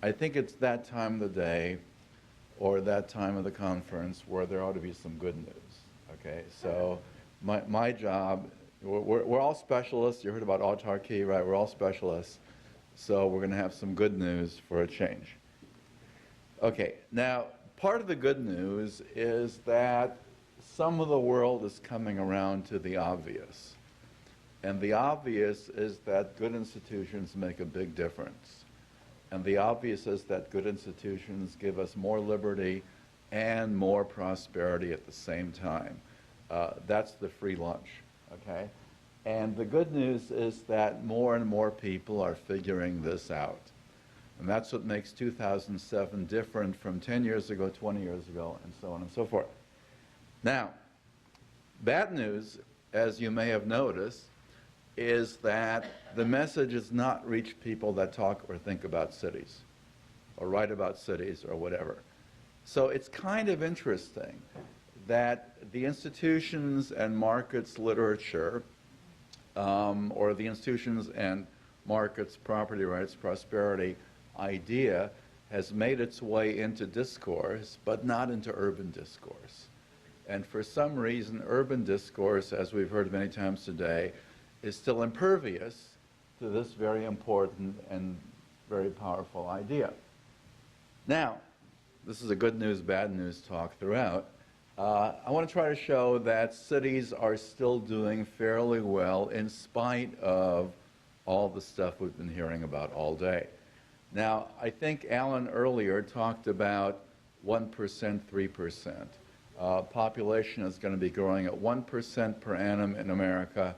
I think it's that time of the day or that time of the conference where there ought to be some good news. Okay, so my job, we're all specialists. You heard about autarky, right? We're all specialists. So we're going to have some good news for a change. Okay, now part of the good news is that some of the world is coming around to the obvious. And the obvious is that good institutions make a big difference. And the obvious is that good institutions give us more liberty and more prosperity at the same time. That's the free lunch, okay? And the good news is that more and more people are figuring this out. And that's what makes 2007 different from 10 years ago, 20 years ago, and so on and so forth. Now, bad news, as you may have noticed, is that the message has not reached people that talk or think about cities, or write about cities, or whatever. So it's kind of interesting that the institutions and markets literature, or the institutions and markets property rights prosperity idea has made its way into discourse, but not into urban discourse. And for some reason, urban discourse, as we've heard many times today, is still impervious to this very important and very powerful idea. Now, this is a good news, bad news talk throughout. I want to try to show that cities are still doing fairly well in spite of all the stuff we've been hearing about all day. Now, I think Alan earlier talked about 1%, 3%. Population is going to be growing at 1% per annum in America,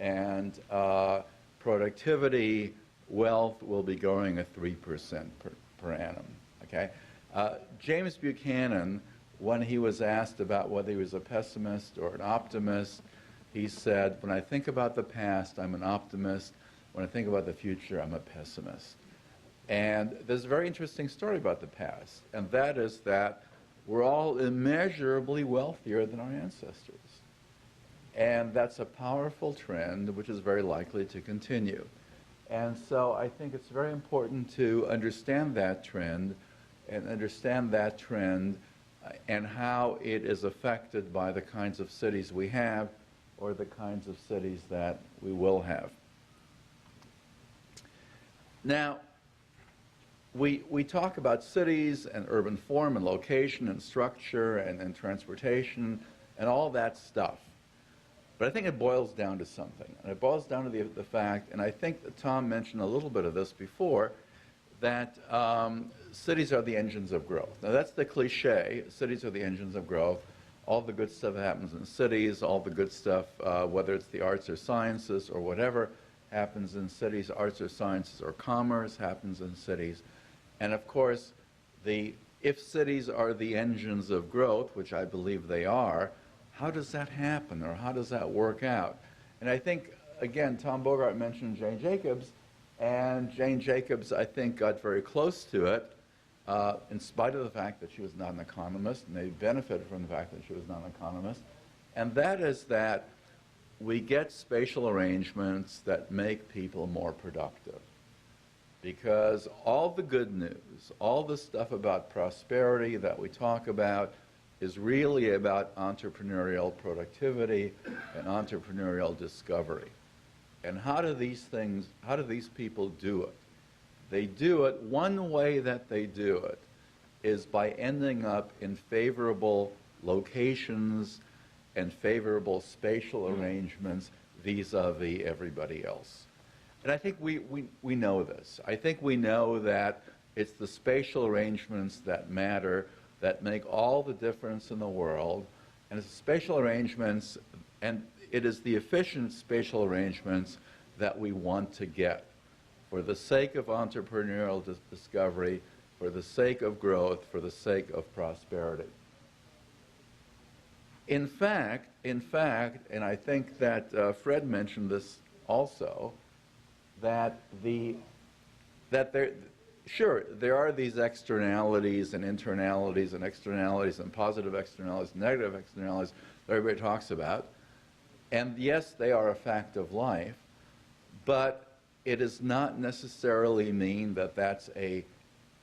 and productivity, wealth will be growing at 3% per annum. Okay? James Buchanan, when he was asked about whether he was a pessimist or an optimist, he said, when I think about the past, I'm an optimist. When I think about the future, I'm a pessimist. And there's a very interesting story about the past, and that is that we're all immeasurably wealthier than our ancestors. And that's a powerful trend which is very likely to continue. And so I think it's very important to understand that trend and how it is affected by the kinds of cities we have or the kinds of cities that we will have. Now, we talk about cities and urban form and location and structure and transportation and all that stuff. But I think it boils down to something. And it boils down to the fact, and I think that Tom mentioned a little bit of this before, that cities are the engines of growth. Now that's the cliche, cities are the engines of growth. All the good stuff happens in cities, all the good stuff, whether it's the arts or sciences or whatever, happens in cities, arts or sciences or commerce happens in cities. And of course, if cities are the engines of growth, which I believe they are, how does that happen, or how does that work out? And I think, again, Tom Bogart mentioned Jane Jacobs, and Jane Jacobs, I think, got very close to it, in spite of the fact that she was not an economist, and they benefited from the fact that she was not an economist. And that is that we get spatial arrangements that make people more productive. Because all the good news, all the stuff about prosperity that we talk about, is really about entrepreneurial productivity and entrepreneurial discovery. And how do these people do it? They do it, one way that they do it is by ending up in favorable locations and favorable spatial arrangements vis-a-vis everybody else. And I think we know this. I think we know that it's the spatial arrangements that matter, that make all the difference in the world, and it's the spatial arrangements, and it is the efficient spatial arrangements that we want to get for the sake of entrepreneurial discovery, for the sake of growth, for the sake of prosperity. In fact, and I think that Fred mentioned this also, that there are these externalities and internalities and externalities and positive externalities and negative externalities that everybody talks about. And yes, they are a fact of life, but it does not necessarily mean that that's a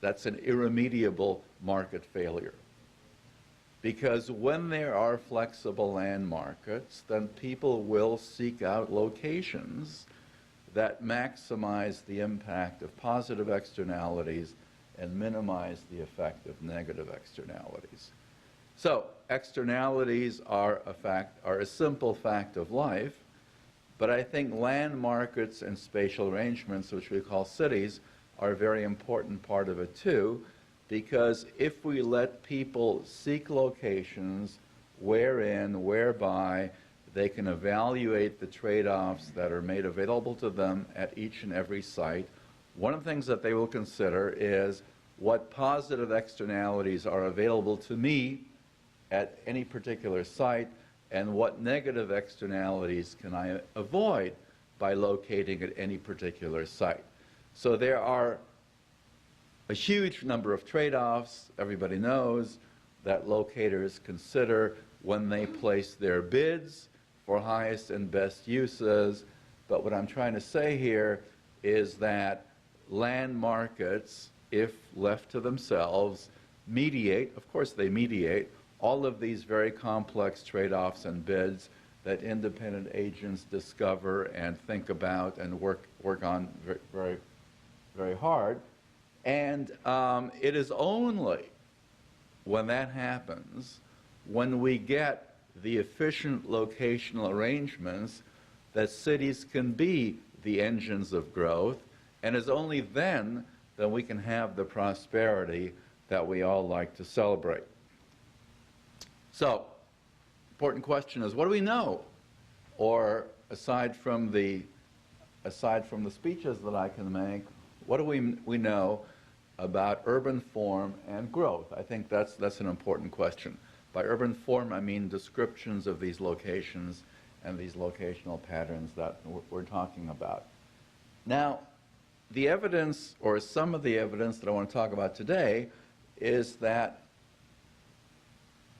That's an irremediable market failure. Because when there are flexible land markets, then people will seek out locations that maximize the impact of positive externalities and minimize the effect of negative externalities. So externalities are a simple fact of life, but I think land markets and spatial arrangements, which we call cities, are a very important part of it too, because if we let people seek locations whereby they can evaluate the trade-offs that are made available to them at each and every site, one of the things that they will consider is what positive externalities are available to me at any particular site, and what negative externalities can I avoid by locating at any particular site. So there are a huge number of trade-offs, everybody knows, that locators consider when they place their bids for highest and best uses. But what I'm trying to say here is that land markets, if left to themselves, mediate, of course they mediate, all of these very complex trade-offs and bids that independent agents discover and think about and work on very, very hard. And it is only when that happens, when we get the efficient locational arrangements, that cities can be the engines of growth, and it's only then that we can have the prosperity that we all like to celebrate. So, important question is, what do we know? Or aside from the speeches that I can make, what do we know about urban form and growth? I think that's an important question. By urban form, I mean descriptions of these locations and these locational patterns that we're talking about. Now, the evidence, or some of the evidence that I want to talk about today, is that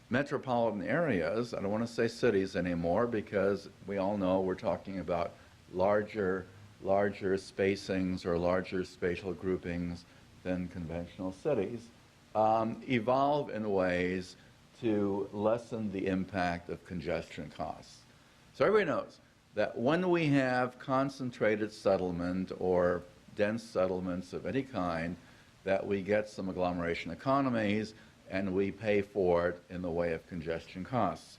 metropolitan areas, I don't want to say cities anymore, because we all know we're talking about larger spacings or larger spatial groupings than conventional cities, evolve in ways to lessen the impact of congestion costs. So everybody knows that when we have concentrated settlement or dense settlements of any kind, that we get some agglomeration economies, and we pay for it in the way of congestion costs.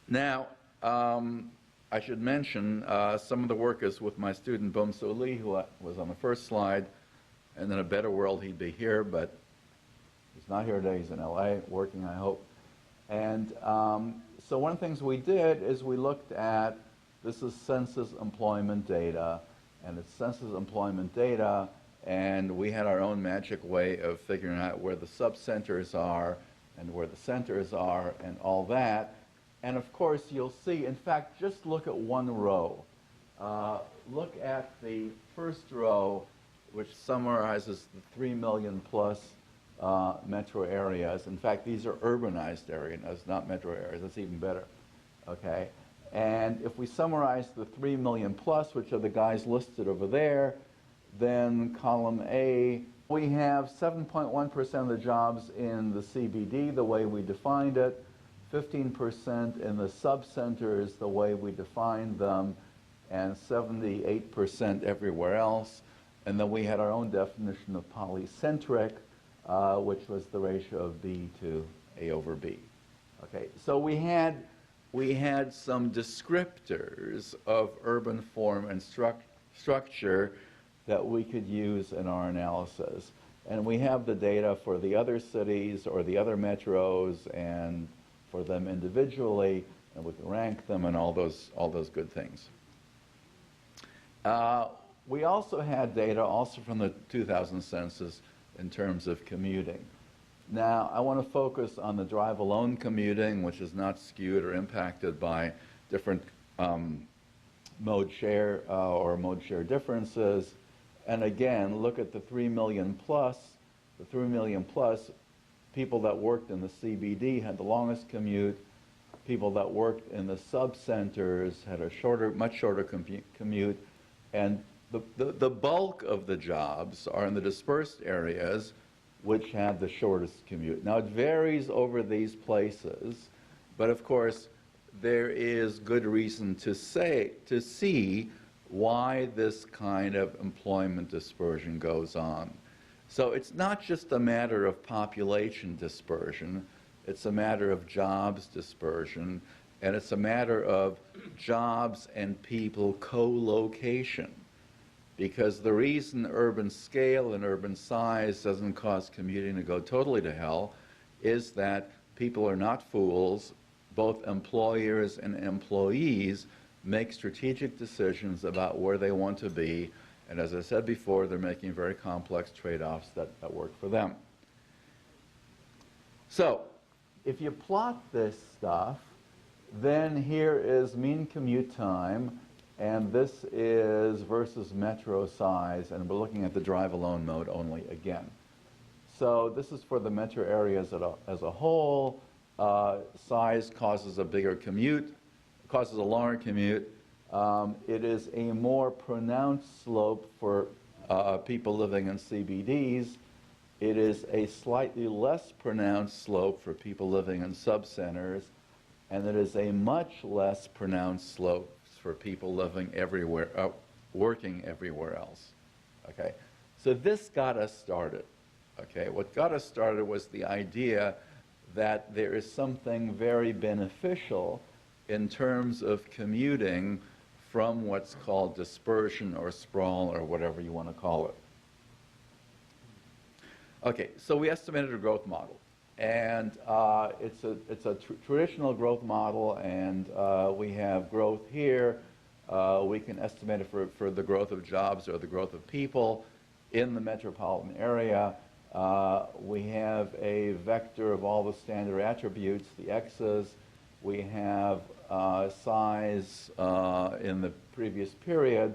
Now, I should mention some of the work is with my student Bum-Soo Lee, who was on the first slide, and in a better world he'd be here, but he's not here today. He's in LA working, I hope. And so one of the things we did is we looked at, this is census employment data, and it's census employment data, and we had our own magic way of figuring out where the subcenters are and where the centers are and all that. And of course, you'll see, in fact, just look at one row. Look at the first row, which summarizes the 3 million plus metro areas. In fact, these are urbanized areas, not metro areas. That's even better, okay? And if we summarize the 3 million plus, which are the guys listed over there, then column A, we have 7.1% of the jobs in the CBD, the way we defined it, 15% in the sub-centers, the way we defined them, and 78% everywhere else. And then we had our own definition of polycentric, which was the ratio of B to A over B. Okay, so we had some descriptors of urban form and structure that we could use in our analysis. And we have the data for the other cities or the other metros and for them individually, and we can rank them and all those good things. We also had data also from the 2000 census in terms of commuting. Now, I want to focus on the drive-alone commuting, which is not skewed or impacted by different mode share or mode share differences. And again, look at the 3 million plus. The 3 million plus people that worked in the CBD had the longest commute. People that worked in the sub-centers had a much shorter commute. And The bulk of the jobs are in the dispersed areas, which have the shortest commute. Now, it varies over these places, but of course, there is good reason to see why this kind of employment dispersion goes on. So it's not just a matter of population dispersion, it's a matter of jobs dispersion, and it's a matter of jobs and people co-location. Because the reason urban scale and urban size doesn't cause commuting to go totally to hell is that people are not fools. Both employers and employees make strategic decisions about where they want to be, and as I said before, they're making very complex trade-offs that work for them. So, if you plot this stuff, then here is mean commute time, and this is versus metro size, and we're looking at the drive-alone mode only again. So this is for the metro areas as a whole. Size causes a bigger commute, causes a longer commute. It is a more pronounced slope for people living in CBDs. It is a slightly less pronounced slope for people living in subcenters, and it is a much less pronounced slope for people living everywhere, working everywhere else. Okay, so this got us started. Okay, what got us started was the idea that there is something very beneficial in terms of commuting from what's called dispersion or sprawl or whatever you want to call it. Okay, so we estimated a growth model, and it's a traditional growth model, and we have growth here. We can estimate it for the growth of jobs or the growth of people in the metropolitan area. We have a vector of all the standard attributes, the x's. We have size in the previous period,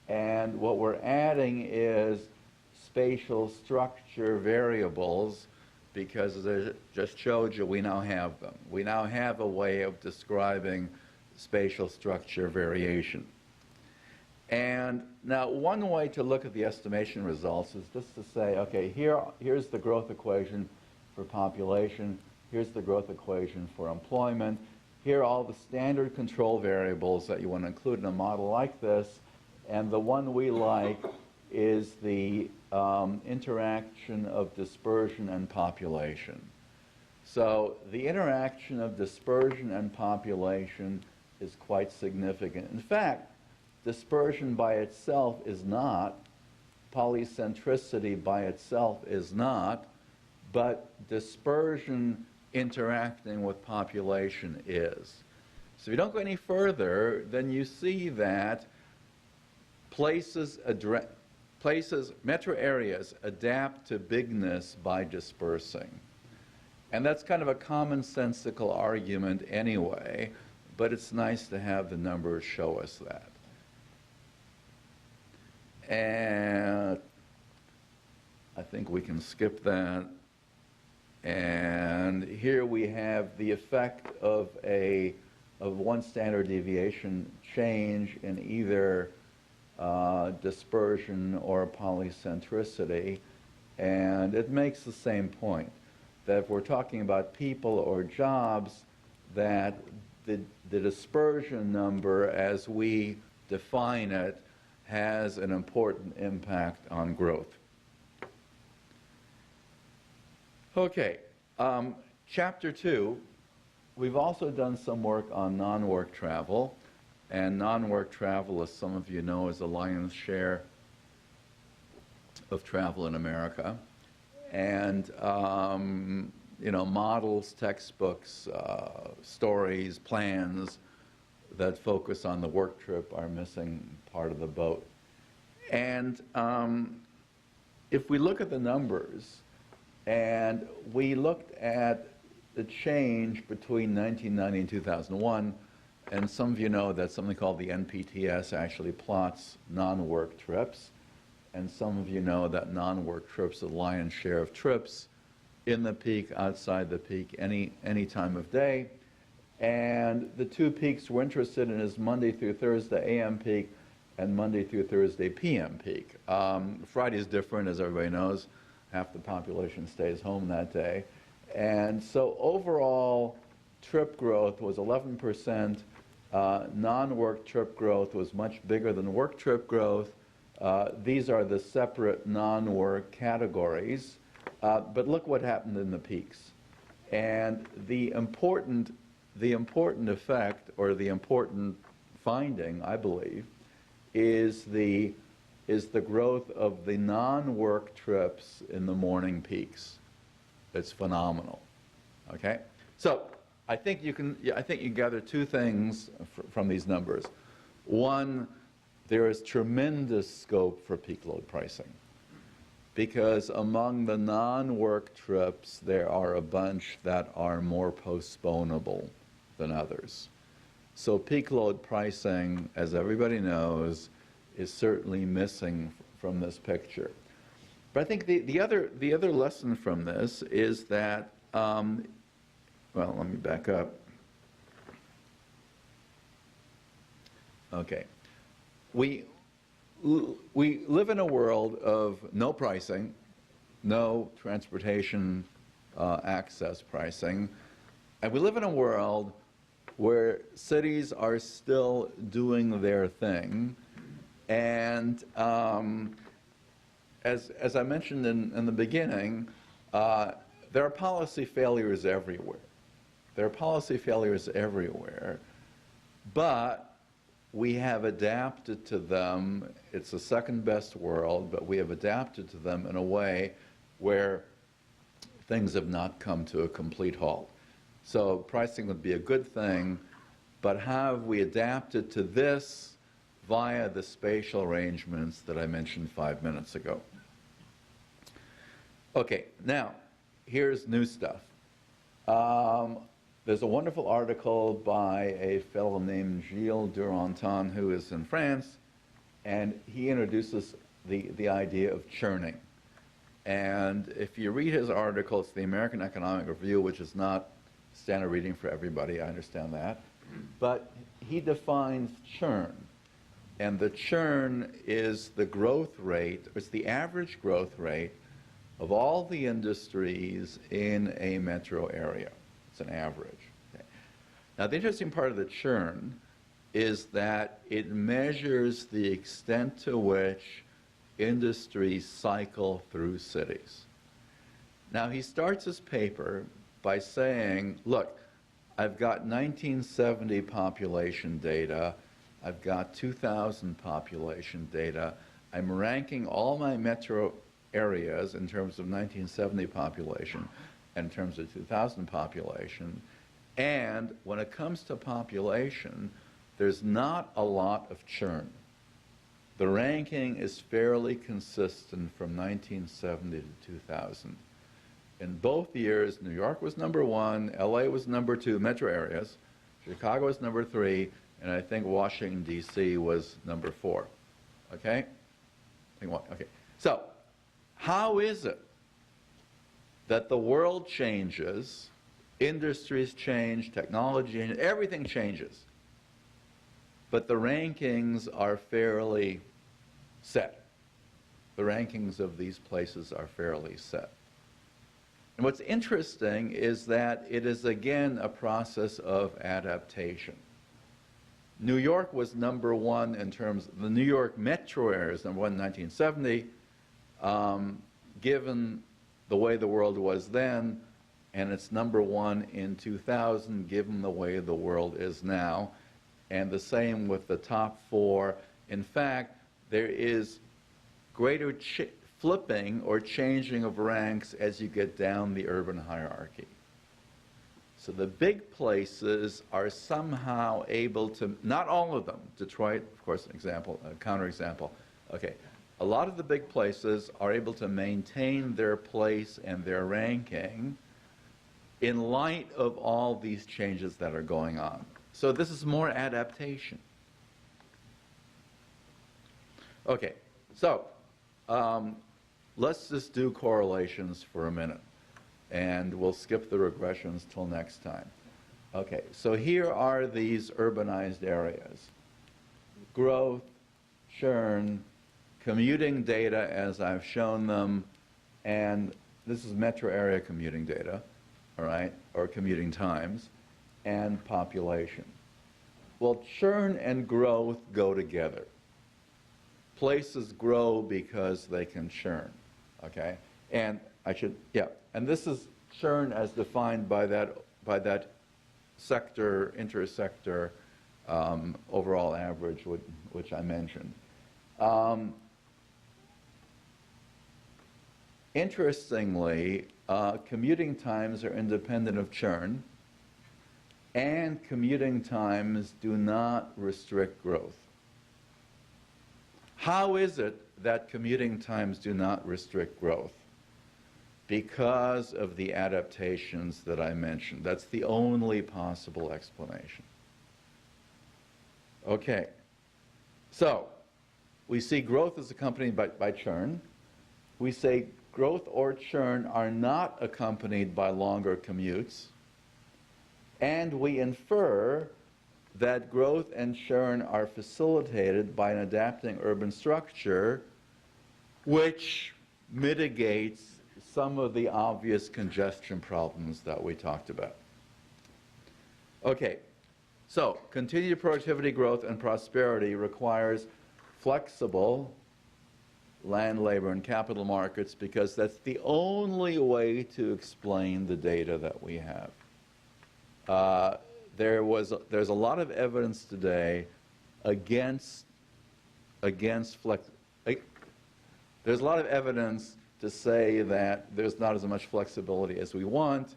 and what we're adding is spatial structure variables, because as I just showed you, we now have them. We now have a way of describing spatial structure variation. And now one way to look at the estimation results is just to say, okay, here's the growth equation for population, here's the growth equation for employment, here are all the standard control variables that you want to include in a model like this, and the one we like is the interaction of dispersion and population. So the interaction of dispersion and population is quite significant. In fact, dispersion by itself is not, polycentricity by itself is not, but dispersion interacting with population is. So if you don't go any further, then you see that metro areas adapt to bigness by dispersing. And that's kind of a commonsensical argument anyway, but it's nice to have the numbers show us that. And I think we can skip that. And here we have the effect of one standard deviation change in either dispersion or polycentricity, and it makes the same point, that if we're talking about people or jobs, that the dispersion number as we define it has an important impact on growth. Okay, chapter 2, we've also done some work on non-work travel. And non-work travel, as some of you know, is the lion's share of travel in America. And, you know, models, textbooks, stories, plans that focus on the work trip are missing part of the boat. And if we look at the numbers, and we looked at the change between 1990 and 2001, and some of you know that something called the NPTS actually plots non-work trips. And some of you know that non-work trips are the lion's share of trips in the peak, outside the peak, any time of day. And the two peaks we're interested in is Monday through Thursday AM peak and Monday through Thursday PM peak. Friday is different, as everybody knows. Half the population stays home that day. And so overall, trip growth was 11%. Non-work trip growth was much bigger than work trip growth. These are the separate non-work categories. But look what happened in the peaks. And the important effect, or the important finding, I believe, is the growth of the non-work trips in the morning peaks. It's phenomenal. Okay? So I think you can gather two things from these numbers. One, there is tremendous scope for peak load pricing, because among the non-work trips, there are a bunch that are more postponable than others. So peak load pricing, as everybody knows, is certainly missing from this picture. But I think the other lesson from this is that, well, let me back up. Okay. We live in a world of no pricing, no transportation access pricing, and we live in a world where cities are still doing their thing. And as I mentioned in the beginning, there are policy failures everywhere. There are policy failures everywhere, but we have adapted to them. It's the second best world, but we have adapted to them in a way where things have not come to a complete halt. So pricing would be a good thing, but have we adapted to this via the spatial arrangements that I mentioned 5 minutes ago? Okay, now, here's new stuff. There's a wonderful article by a fellow named Gilles Duranton, who is in France, and he introduces the idea of churning. And if you read his article, it's the American Economic Review, which is not standard reading for everybody, I understand that. But he defines churn. And the churn is the growth rate, it's the average growth rate of all the industries in a metro area. It's an average. Okay. Now, the interesting part of the churn is that it measures the extent to which industries cycle through cities. Now, he starts his paper by saying, look, I've got 1970 population data, I've got 2000 population data, I'm ranking all my metro areas in terms of 1970 population and in terms of 2000 population, and when it comes to population, there's not a lot of churn. The ranking is fairly consistent from 1970 to 2000. In both years, New York was number 1, LA was number 2, metro areas, Chicago was number 3, and I think Washington, D.C. was number 4. Okay? Okay. So, how is it that the world changes, industries change, technology changes, everything changes, but the rankings are fairly set? The rankings of these places are fairly set. And what's interesting is that it is again a process of adaptation. New York was number 1 in terms of the New York metro areas, number 1 in 1970, given the way the world was then, and it's number 1 in 2000, given the way the world is now, and the same with the top 4. In fact, there is greater flipping or changing of ranks as you get down the urban hierarchy. So the big places are somehow able to, not all of them, Detroit, of course, an example, a counterexample. Okay, a lot of the big places are able to maintain their place and their ranking in light of all these changes that are going on. So this is more adaptation. Okay, so let's just do correlations for a minute, and we'll skip the regressions till next time. Okay, so here are these urbanized areas. Growth, churn, commuting data as I've shown them, and this is metro area commuting data, all right, or commuting times, and population. Well, churn and growth go together. Places grow because they can churn, okay? And and this is churn as defined by that sector, intersector overall average, which I mentioned. Interestingly, commuting times are independent of churn, and commuting times do not restrict growth. How is it that commuting times do not restrict growth? Because of the adaptations that I mentioned. That's the only possible explanation. Okay, so we see growth is accompanied by churn. We say growth or churn are not accompanied by longer commutes. And we infer that growth and churn are facilitated by an adapting urban structure which mitigates some of the obvious congestion problems that we talked about. Okay, so continued productivity growth and prosperity requires flexible land, labor, and capital markets because that's the only way to explain the data that we have. There's a lot of evidence today against there's a lot of evidence to say that there's not as much flexibility as we want,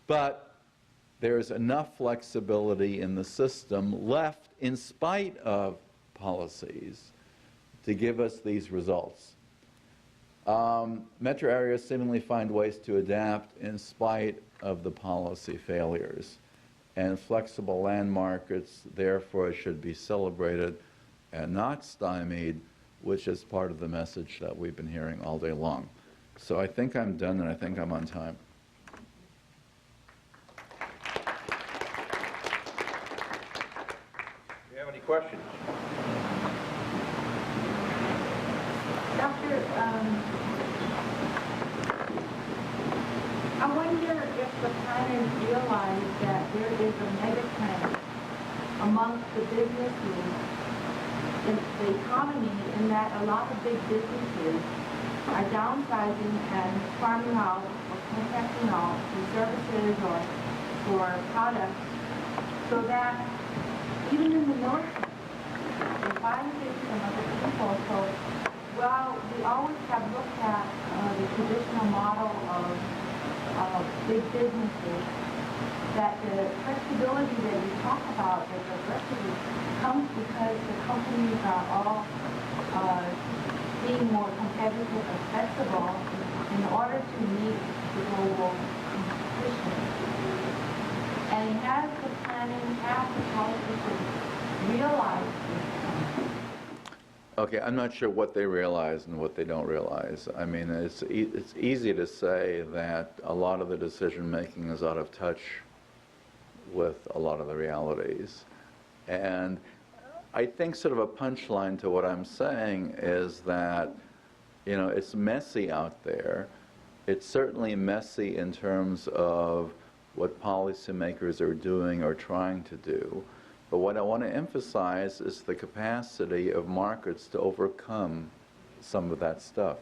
but there's enough flexibility in the system left in spite of policies to give us these results. Metro areas seemingly find ways to adapt in spite of the policy failures. And flexible land markets, therefore, should be celebrated and not stymied, which is part of the message that we've been hearing all day long. So I think I'm done, and I think I'm on time. Do you have any questions? Doctor, I wonder if the planners realize that there is a mega trend amongst the businesses in the economy in that a lot of big businesses are downsizing and farming out or contracting out for services or for products so that even in the north, they're buying things from other people. So while we always have looked at the traditional model of big businesses, that the flexibility that you talk about, the diversity, comes because the companies are all being more competitive and flexible in order to meet the global competition. And has the planning, have the politicians realized this? Okay, I'm not sure what they realize and what they don't realize. I mean, it's easy to say that a lot of the decision-making is out of touch with a lot of the realities. And I think sort of a punchline to what I'm saying is that, you know, it's messy out there. It's certainly messy in terms of what policymakers are doing or trying to do. But what I want to emphasize is the capacity of markets to overcome some of that stuff.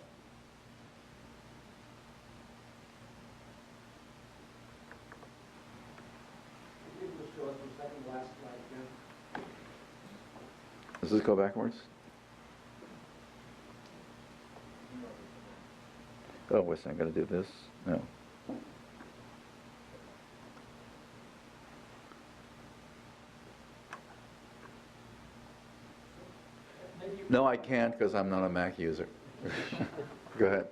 Does this go backwards? Oh, wait a second, I gotta do this? No. No, I can't because I'm not a Mac user. Go ahead.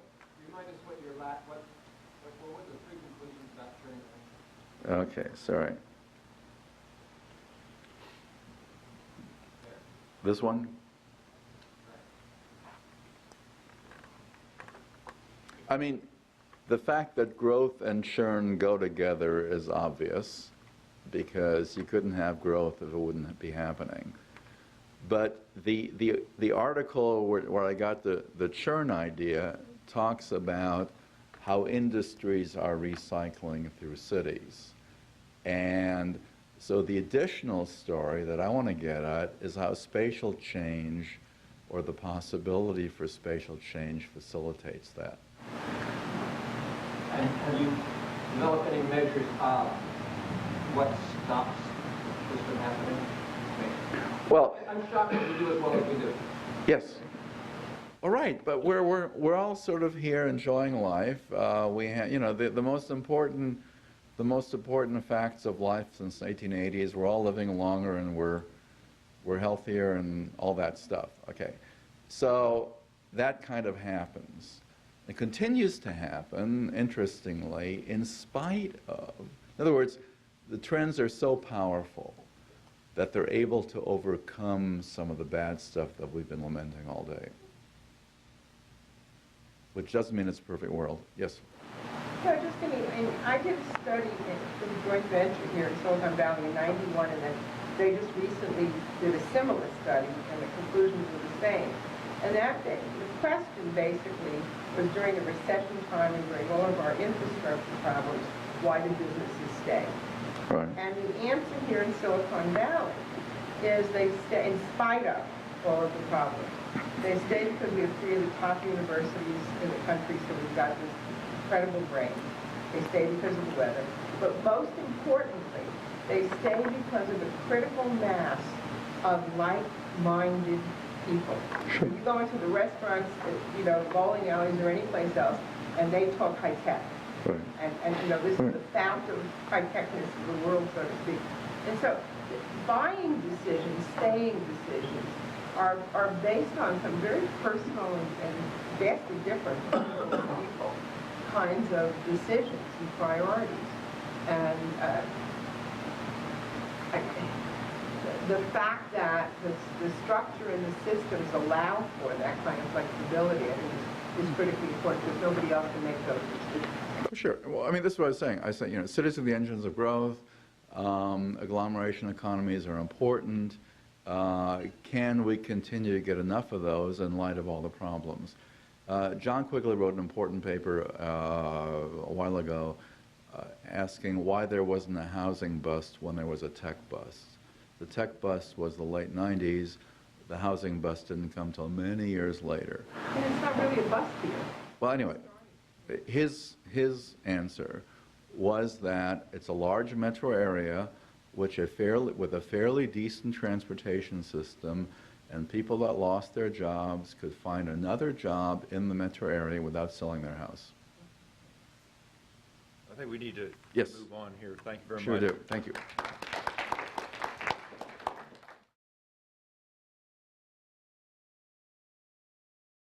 Remind us what your what were the three conclusions about churn? Okay, sorry. This one? I mean, the fact that growth and churn go together is obvious because you couldn't have growth if it wouldn't be happening. But the article where I got the churn idea talks about how industries are recycling through cities. And so the additional story that I want to get at is how spatial change, or the possibility for spatial change, facilitates that. And have you developed any measures of what stops this from happening? Well, I'm shocked that we do as well as we do. yes. All right, but we're all sort of here enjoying life. We have, you know, the most important facts of life since the 1880s. We're all living longer, and we're healthier and all that stuff. Okay, so that kind of happens. It continues to happen, interestingly, in spite of. In other words, the trends are so powerful that they're able to overcome some of the bad stuff that we've been lamenting all day. Which doesn't mean it's a perfect world. Yes? Yeah, just thinking, I did a study in a joint venture here in Silicon Valley in '91, and then they just recently did a similar study, and the conclusions were the same. And that day, the question basically was during a recession time and during all of our infrastructure problems, why do businesses stay? Right. And the answer here in Silicon Valley is they stay in spite of all of the problems. They stay because we have 3 of the top universities in the country, so we've got this incredible brain. They stay because of the weather. But most importantly, they stay because of the critical mass of like-minded people. Sure. You go into the restaurants, you know, bowling alleys or any place else, and they talk high tech. Right. And you know, this is the fount of high-techness of the world, so to speak. And so buying decisions, staying decisions, are based on some very personal and vastly different people kinds of decisions and priorities. And the fact that the structure and the systems allow for that kind of flexibility, I think, is critically important, because nobody else can make those decisions. Sure. Well, I mean, this is what I was saying. I said, you know, cities are the engines of growth. Agglomeration economies are important. Can we continue to get enough of those in light of all the problems? John Quigley wrote an important paper a while ago asking why there wasn't a housing bust when there was a tech bust. The tech bust was the late 90s. The housing bust didn't come till many years later. And it's not really a bust here. Well, anyway, his answer was that it's a large metro area with a fairly decent transportation system, and people that lost their jobs could find another job in the metro area without selling their house. I think we need to Yes. move on here. Thank you very Sure much. do. Thank you.